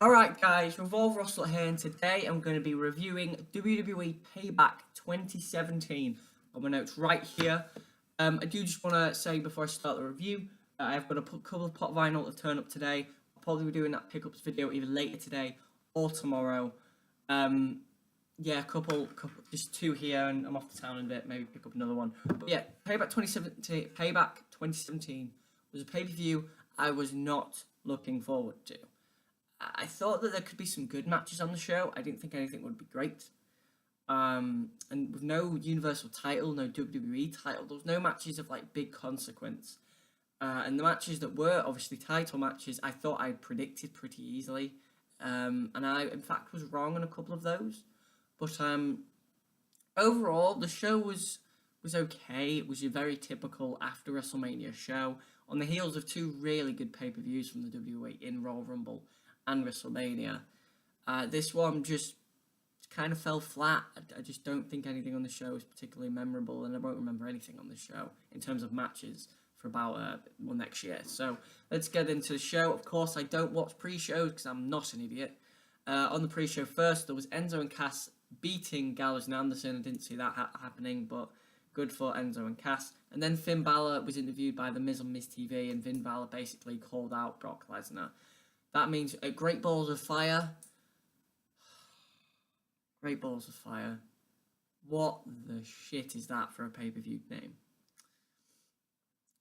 Alright guys, Revolve Russell here, and today I'm going to be reviewing WWE Payback 2017 on my notes right here. I do just want to say before I start the review, I've got a couple of pot vinyl to turn up today. I'll probably be doing that pickups video either later today or tomorrow. Yeah, just two here, and I'm off to town in a bit, maybe pick up another one. But yeah, Payback 2017 was a pay-per-view I was not looking forward to. I thought that there could be some good matches on the show. I didn't think anything would be great. And with no Universal title, no WWE title, there was no matches of like big consequence. And the matches that were obviously title matches, I thought I predicted pretty easily. And I, in fact, was wrong on a couple of those. But overall, the show was okay. It was a very typical after WrestleMania show on the heels of two really good pay-per-views from the WWE in Royal Rumble and WrestleMania. This one just kind of fell flat. I just don't think anything on the show is particularly memorable, and I won't remember anything on the show in terms of matches for about next year. So let's get into the show. Of course, I don't watch pre-shows because I'm not an idiot. On the pre-show first, there was Enzo and Cass beating Gallows and Anderson. I didn't see that happening, but good for Enzo and Cass. And then Finn Balor was interviewed by The Miz on Miz TV, and Finn Balor basically called out Brock Lesnar. That means Great Balls of Fire. Great Balls of Fire. What the shit is that for a pay-per-view name?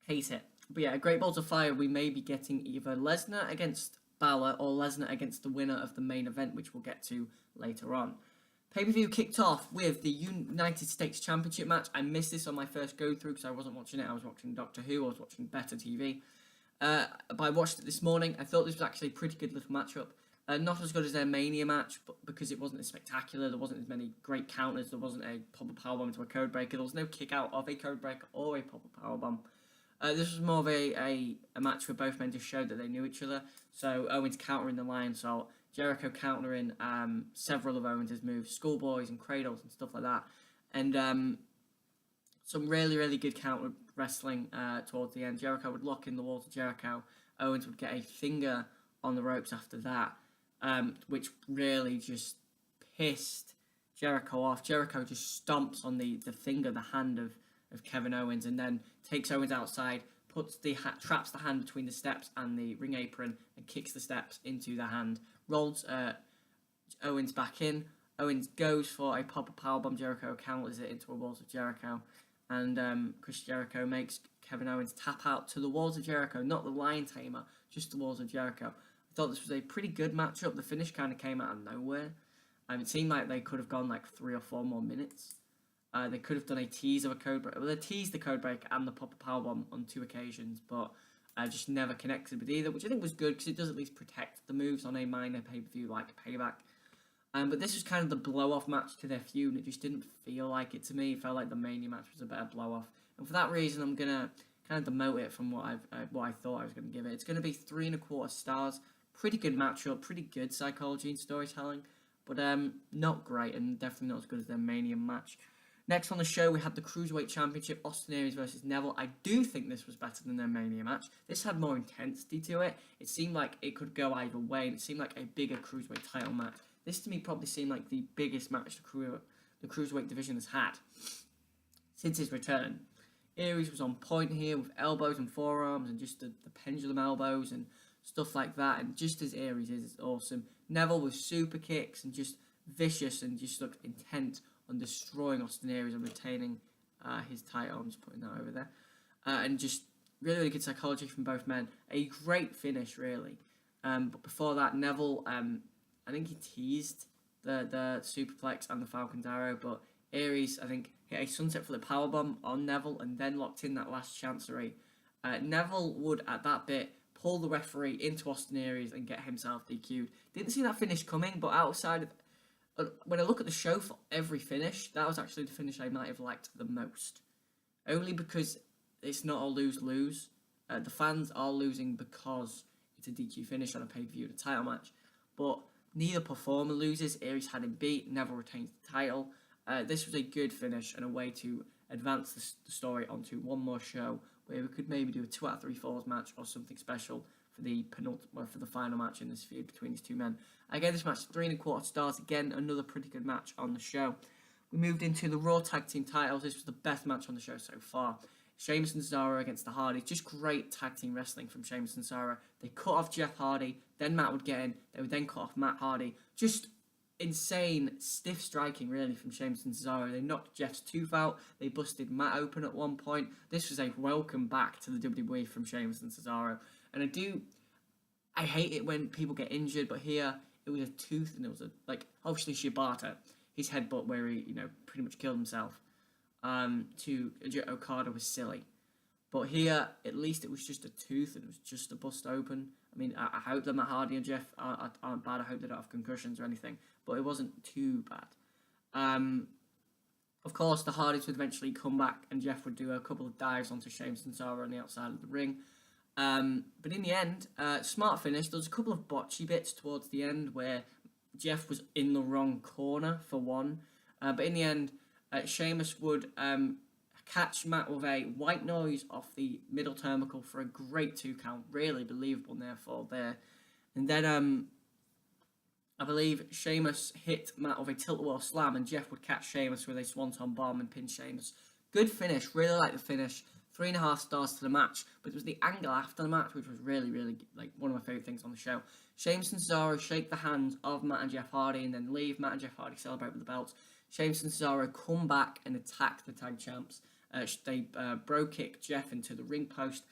Hate it. But yeah, Great Balls of Fire, we may be getting either Lesnar against Balor or Lesnar against the winner of the main event, which we'll get to later on. Pay-per-view kicked off with the United States Championship match. I missed this on my first go-through because I wasn't watching it. I was watching Doctor Who. I was watching Better TV. But I watched it this morning. I thought this was actually a pretty good little matchup. Not as good as their Mania match, but because it wasn't as spectacular, there wasn't as many great counters, there wasn't a pop-up powerbomb to a code breaker, there was no kick out of a code breaker or a pop-up powerbomb. This was more of a match where both men just showed that they knew each other. So Owens countering the Lionsault, Jericho countering several of Owens' moves, schoolboys and cradles and stuff like that. And some really, really good counter wrestling towards the end. Jericho would lock in the walls of Jericho. Owens would get a finger on the ropes after that, which really just pissed Jericho off. Jericho just stomps on the finger, the hand of Kevin Owens, and then takes Owens outside, traps the hand between the steps and the ring apron, and kicks the steps into the hand. Rolls Owens back in. Owens goes for a pop-up powerbomb. Jericho counters it into a walls of Jericho. And Chris Jericho makes Kevin Owens tap out to the walls of Jericho, not the Lion Tamer, just the walls of Jericho. I thought this was a pretty good matchup. The finish kind of came out of nowhere. It seemed like they could have gone like 3 or 4 more minutes. They could have done a tease of a code breaker. Well, they teased the code breaker and the pop-up powerbomb on 2 occasions, but just never connected with either, which I think was good because it does at least protect the moves on a minor pay-per-view like Payback. But this was kind of the blow-off match to their feud, and it just didn't feel like it to me. It felt like the Mania match was a better blow-off. And for that reason, I'm going to kind of demote it from what I thought I was going to give it. It's going to be 3.25 stars. Pretty good matchup, pretty good psychology and storytelling, but not great, and definitely not as good as their Mania match. Next on the show, we had the Cruiserweight Championship, Austin Aries versus Neville. I do think this was better than their Mania match. This had more intensity to it. It seemed like it could go either way, and it seemed like a bigger Cruiserweight title match. This, to me, probably seemed like the biggest match the Cruiserweight division has had since his return. Aries was on point here with elbows and forearms and just the pendulum elbows and stuff like that. And just as Aries is awesome. Neville with super kicks and just vicious and just looked intent on destroying Austin Aries and retaining his title. I'm just putting that over there. And just really, really good psychology from both men. A great finish, really. But before that, Neville, I think he teased the superplex and the Falcon's Arrow, but Aries, I think, hit a sunset for the powerbomb on Neville and then locked in that last chancery. Neville would, at that bit, pull the referee into Austin Aries and get himself DQ'd. Didn't see that finish coming, but outside of... when I look at the show for every finish, that was actually the finish I might have liked the most. Only because it's not a lose-lose. The fans are losing because it's a DQ finish on a pay-per-view, a title match. But neither performer loses. Aries had him beat, Neville retains the title. This was a good finish and a way to advance the story onto one more show where we could maybe do a 2 out of 3 falls match or something special for the for the final match in this feud between these two men. Again, this match 3.25 stars. Again, another pretty good match on the show. We moved into the Raw Tag Team titles. This was the best match on the show so far. Sheamus and Cesaro against the Hardys. Just great tag team wrestling from Sheamus and Cesaro. They cut off Jeff Hardy, then Matt would get in. They would then cut off Matt Hardy. Just insane, stiff striking, really, from Sheamus and Cesaro. They knocked Jeff's tooth out. They busted Matt open at one point. This was a welcome back to the WWE from Sheamus and Cesaro. And I hate it when people get injured, but here, it was a tooth, and it was obviously Shibata, his headbutt where he, pretty much killed himself. To Okada was silly. But here, at least it was just a tooth and it was just a bust open. I mean, I hope that Matt Hardy and Jeff aren't bad. I hope they don't have concussions or anything. But it wasn't too bad. Of course, the Hardys would eventually come back and Jeff would do a couple of dives onto Sheamus and Cesaro on the outside of the ring. But in the end, smart finish. There was a couple of botchy bits towards the end where Jeff was in the wrong corner for one. But in the end, Sheamus would catch Matt with a white noise off the middle turnbuckle for a great 2 count. Really believable near fall there. And then I believe Sheamus hit Matt with a tilt-a-whirl slam and Jeff would catch Sheamus with a swanton bomb and pin Sheamus. Good finish. Really like the finish. 3.5 stars to the match. But it was the angle after the match which was really, really one of my favourite things on the show. Sheamus and Cesaro shake the hands of Matt and Jeff Hardy and then leave. Matt and Jeff Hardy celebrate with the belts. Sheamus and Cesaro come back and attack the tag champs. They bro kick Jeff into the ring post,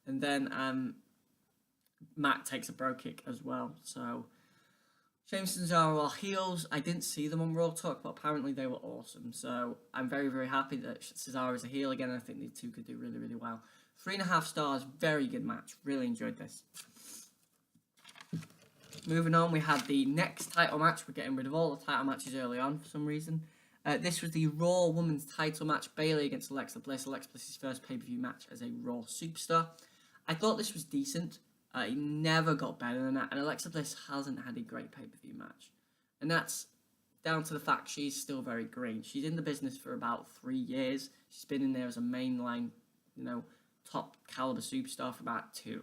and then Matt takes a bro kick as well. So Sheamus and Cesaro are heels. I didn't see them on Raw Talk, but apparently they were awesome. So I'm very, very happy that Cesaro is a heel again. I think these two could do really, really well. 3.5 stars, very good match. Really enjoyed this. Moving on, we had the next title match. We're getting rid of all the title matches early on for some reason. This was the Raw Women's title match. Bayley against Alexa Bliss. Alexa Bliss's first pay-per-view match as a Raw superstar. I thought this was decent. It never got better than that. And Alexa Bliss hasn't had a great pay-per-view match. And that's down to the fact she's still very green. She's in the business for about 3 years. She's been in there as a mainline, top caliber superstar for about 2.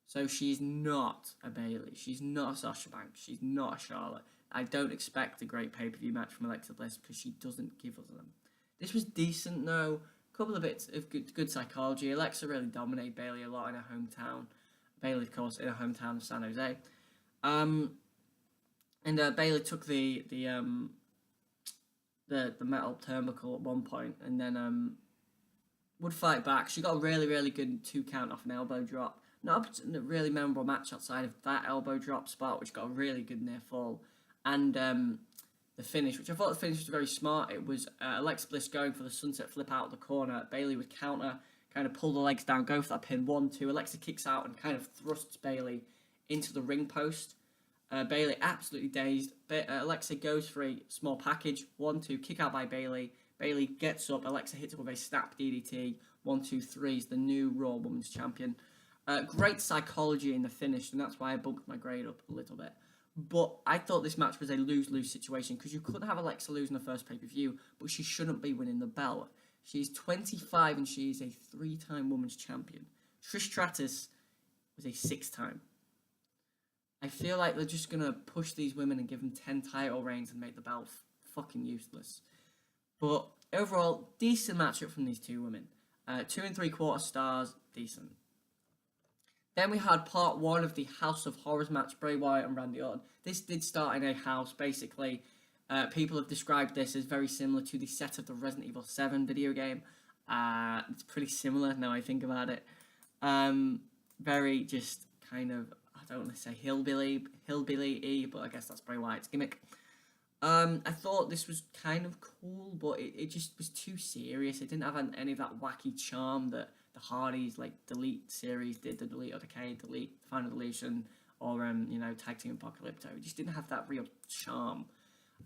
So she's not a Bayley. She's not a Sasha Banks. She's not a Charlotte. I don't expect a great pay-per-view match from Alexa Bliss because she doesn't give us them. This was decent, though. A couple of bits of good psychology. Alexa really dominated Bayley a lot in her hometown. Bayley, of course, in her hometown of San Jose. And Bayley took the metal turnbuckle at one point and then would fight back. She got a really, really good 2 count off an elbow drop. Not a really memorable match outside of that elbow drop spot, which got a really good near fall. And the finish, which I thought the finish was very smart. It was Alexa Bliss going for the sunset flip out of the corner. Bayley would counter, kind of pull the legs down, go for that pin. 1-2. Alexa kicks out and kind of thrusts Bayley into the ring post. Bayley absolutely dazed. Alexa goes for a small package. 1-2. Kick out by Bayley. Bayley gets up. Alexa hits her with a snap DDT. 1-2-3 is the new Raw Women's Champion. Great psychology in the finish, and that's why I bumped my grade up a little bit. But I thought this match was a lose-lose situation because you couldn't have Alexa lose in the first pay-per-view, but she shouldn't be winning the belt. She's 25 and she's a 3-time women's champion. Trish Stratus was a 6-time. I feel like they're just going to push these women and give them 10 title reigns and make the belt fucking useless. But overall, decent matchup from these two women. 2.75 stars, decent. Then we had part 1 of the House of Horrors match, Bray Wyatt and Randy Orton. This did start in a house, basically. People have described this as very similar to the set of the Resident Evil 7 video game. It's pretty similar now I think about it. Very just kind of, I don't want to say hillbilly-y, but I guess that's Bray Wyatt's gimmick. I thought this was kind of cool, but it just was too serious. It didn't have any of that wacky charm that the Hardys, Delete series did, the Delete or Decay, Delete, Final Deletion, or, Tag Team Apocalypto. It just didn't have that real charm.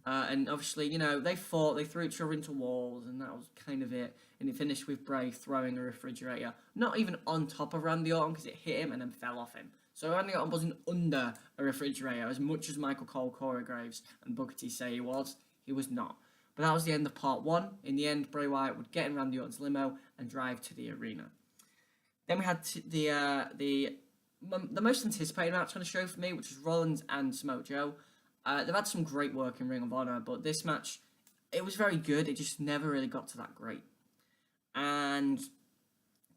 And obviously, they fought, they threw each other into walls, and that was kind of it. And it finished with Bray throwing a refrigerator, not even on top of Randy Orton, because it hit him and then fell off him. So Randy Orton wasn't under a refrigerator, as much as Michael Cole, Corey Graves, and Booker T say he was not. But that was the end of part 1. In the end, Bray Wyatt would get in Randy Orton's limo and drive to the arena. Then we had the the most anticipated match on the show for me, which is Rollins and Samoa Joe. They've had some great work in Ring of Honor, but this match, it was very good. It just never really got to that great. And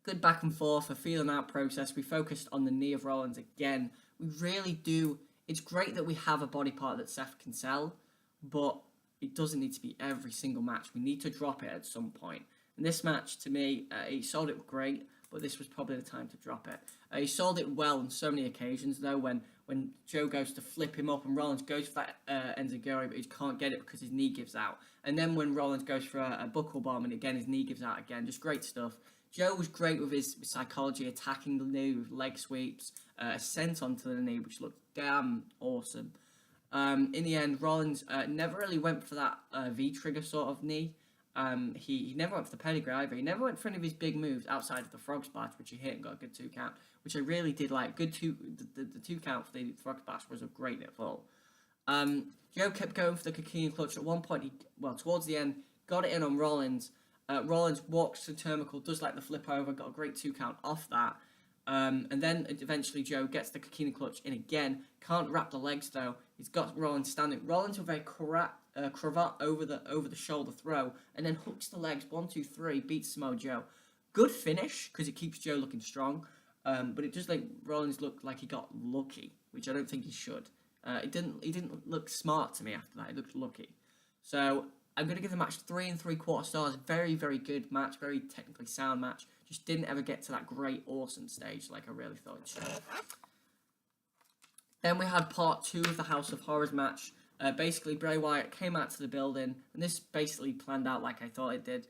good back and forth, a feeling out process. We focused on the knee of Rollins again. We really do. It's great that we have a body part that Seth can sell, but it doesn't need to be every single match. We need to drop it at some point. And this match, to me, he sold it great, but this was probably the time to drop it. He sold it well on so many occasions, though, when Joe goes to flip him up and Rollins goes for that enziguri, but he can't get it because his knee gives out. And then when Rollins goes for a buckle bomb, and again, his knee gives out again. Just great stuff. Joe was great with his psychology, attacking the knee with leg sweeps, ascent onto the knee, which looked damn awesome. In the end, Rollins never really went for that V-trigger sort of knee. He never went for the pedigree either. He never went for any of his big moves outside of the frog splash, which he hit and got a good 2 count, which I really did like. The 2 count for the frog splash was a great nitfall. Joe kept going for the coquina clutch. At one point, towards the end, got it in on Rollins. Rollins walks to turnbuckle, does like the flip over, got a great 2 count off that. And then eventually Joe gets the coquina clutch in again. Can't wrap the legs though. He's got Rollins standing. Rollins with a cravat over the shoulder throw, and then hooks the legs. 1, 2, 3, beats Samoa Joe. Good finish because it keeps Joe looking strong. But it just like Rollins looked like he got lucky, which I don't think he should. He didn't look smart to me after that. He looked lucky. So I'm going to give the match 3 3/4 stars. Very, very good match. Very technically sound match. Just didn't ever get to that great, awesome stage like I really thought it should. Then we had part 2 of the House of Horrors match. Basically, Bray Wyatt came out to the building, and this basically planned out like I thought it did.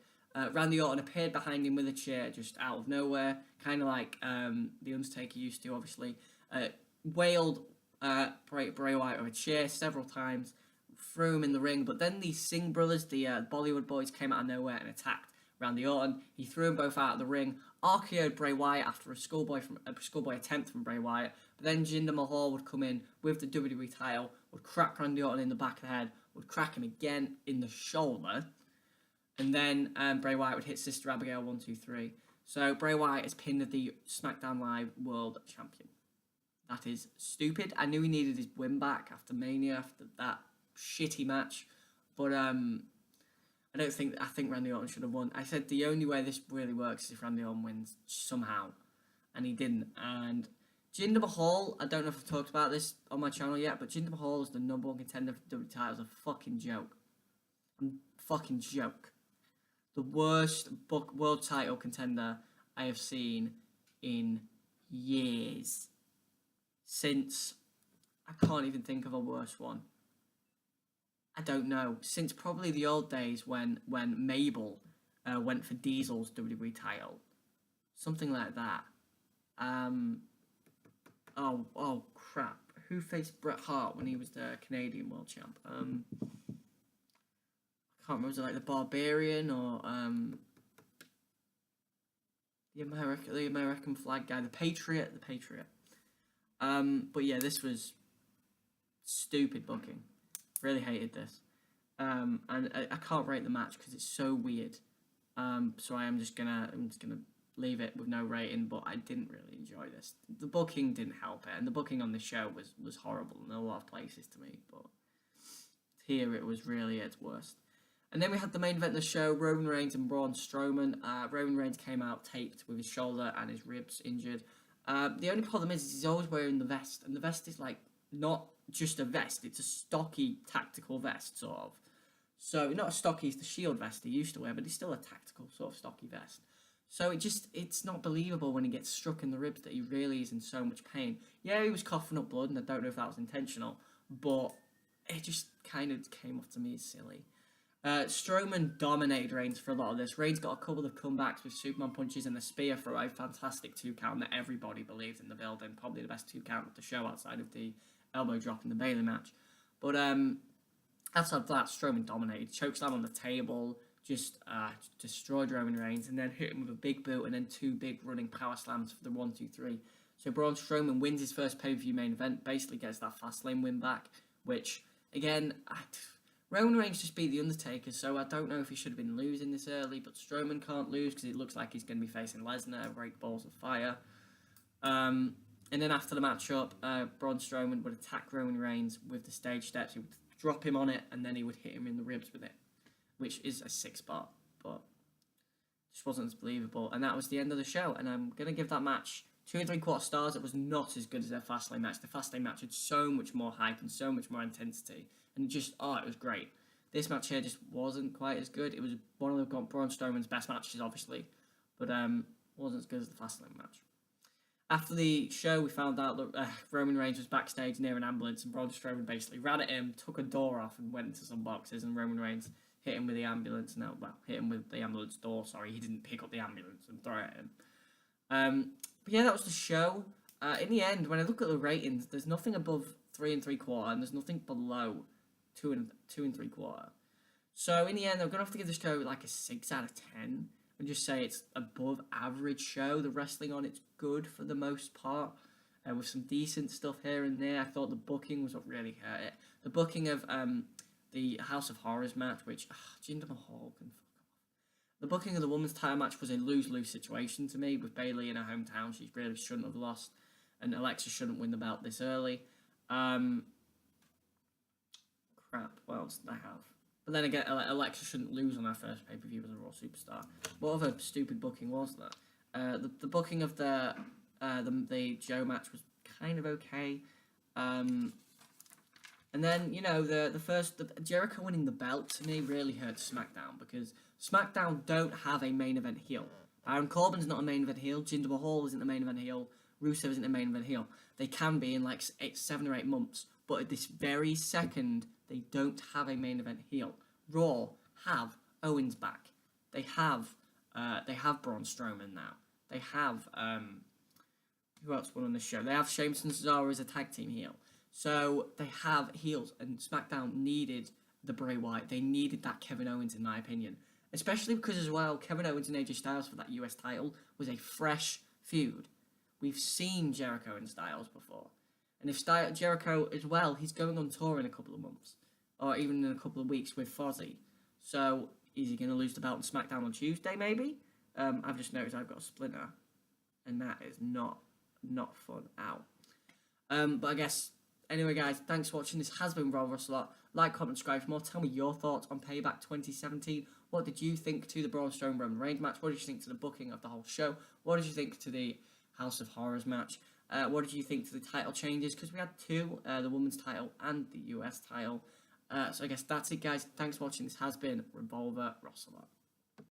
Randy Orton appeared behind him with a chair just out of nowhere, kind of like The Undertaker used to, obviously. Wailed Bray Wyatt with a chair several times, threw him in the ring, but then the Singh brothers, the Bollywood boys, came out of nowhere and attacked Randy Orton. He threw them both out of the ring, RKO'd Bray Wyatt after a schoolboy attempt from Bray Wyatt, but then Jinder Mahal would come in with the WWE title, would crack Randy Orton in the back of the head, would crack him again in the shoulder, and then Bray Wyatt would hit Sister Abigail 1, 2, 3. So Bray Wyatt is pinned as the SmackDown Live World Champion. That is stupid. I knew he needed his win back after Mania, after that shitty match, but I think Randy Orton should have won. I said the only way this really works is if Randy Orton wins somehow, and he didn't. And Jinder Mahal, I don't know if I've talked about this on my channel yet, but Jinder Mahal is the number 1 contender for the WWE title. Is a fucking joke. Fucking joke. The worst world title contender I have seen in years. Since, I can't even think of a worse one. I don't know. Since probably the old days when Mabel went for Diesel's WWE title. Something like that. Oh crap. Who faced Bret Hart when he was the Canadian world champ? I can't remember, was it like the Barbarian or the American flag guy, the Patriot. But yeah, this was stupid booking. Really hated this. And I can't rate the match because it's so weird. So I'm just gonna leave it with no rating, but I didn't really enjoy this. The booking didn't help it, and the booking on the show was horrible in a lot of places to me, but here it was really its worst. And then we had the main event of the show, Roman Reigns and Braun Strowman. Roman Reigns came out taped with his shoulder and his ribs injured. The only problem is he's always wearing the vest, and the vest is like not just a vest, it's a stocky tactical vest, sort of. So, not as stocky as the Shield vest he used to wear, but it's still a tactical sort of stocky vest. So it's not believable when he gets struck in the ribs that he really is in so much pain. Yeah, he was coughing up blood, and I don't know if that was intentional, but it just kind of came off to me as silly. Strowman dominated Reigns for a lot of this. Reigns got a couple of comebacks with Superman punches and a spear for a fantastic 2 count that everybody believed in the building. Probably the best 2 count of the show outside of the elbow drop in the Bayley match. But outside of that, Strowman dominated. Chokeslam on the table, just destroyed Roman Reigns, and then hit him with a big boot and then 2 big running power slams for the 1, 2, 3. So Braun Strowman wins his first pay-per-view main event, basically gets that Fastlane win back, which, again, Roman Reigns just beat The Undertaker, so I don't know if he should have been losing this early, but Strowman can't lose because it looks like he's going to be facing Lesnar, Great Balls of Fire. And then after the matchup, Braun Strowman would attack Roman Reigns with the stage steps. He would drop him on it, and then he would hit him in the ribs with it, which is a sick spot, but just wasn't as believable. And that was the end of the show. And I'm going to give that match 2 3/4 stars. It was not as good as their Fastlane match. The Fastlane match had so much more hype and so much more intensity. And it was great. This match here just wasn't quite as good. It was one of Braun Strowman's best matches, obviously, but wasn't as good as the Fastlane match. After the show, we found out that Roman Reigns was backstage near an ambulance, and Braun Strowman basically ran at him, took a door off, and went into some boxes, and Roman Reigns hit him with the ambulance. Hit him with the ambulance door, sorry. He didn't pick up the ambulance and throw it at him. But yeah, that was the show. In the end, when I look at the ratings, there's nothing above 3 3/4, and there's nothing below 2 3/4. So in the end, I'm going to have to give this show like a 6 out of 10. And just say it's above average show. The wrestling on it's good for the most part, with some decent stuff here and there. I thought the booking was what really hurt it. The booking of the House of Horrors match, which Jinder Mahal can fuck off. The booking of the women's title match was a lose-lose situation to me with Bayley in her hometown. She really shouldn't have lost, and Alexa shouldn't win the belt this early. Crap. What else did I have? But then again, Alexa shouldn't lose on her first pay-per-view as a Raw superstar. What other stupid booking was that? The booking of the Joe match was kind of okay. And then, the Jericho winning the belt to me really hurt SmackDown, because SmackDown don't have a main event heel. Baron Corbin's not a main event heel. Jinder Mahal isn't a main event heel. Rusev isn't a main event heel. They can be in like 7 or 8 months, but at this very second, they don't have a main event heel. Raw have Owens back. They have Braun Strowman now. They have who else won on this show? They have Sheamus and Cesaro as a tag team heel. So they have heels, and SmackDown needed the Bray Wyatt. They needed that Kevin Owens, in my opinion. Especially because, as well, Kevin Owens and AJ Styles for that US title was a fresh feud. We've seen Jericho and Styles before. And if Jericho as well, he's going on tour in a couple of months. Or even in a couple of weeks with Fozzy. So, is he going to lose the belt on SmackDown on Tuesday, maybe? I've just noticed I've got a splinter. And that is not fun out. But I guess, anyway guys, thanks for watching. This has been Royal Wrestler. Like, comment, subscribe for more. Tell me your thoughts on Payback 2017. What did you think to the Braun Strowman Roman Reigns match? What did you think to the booking of the whole show? What did you think to the House of Horrors match? What did you think to the title changes? Because we had 2, the women's title and the US title. So I guess that's it, guys. Thanks for watching. This has been Revolver Wrestler.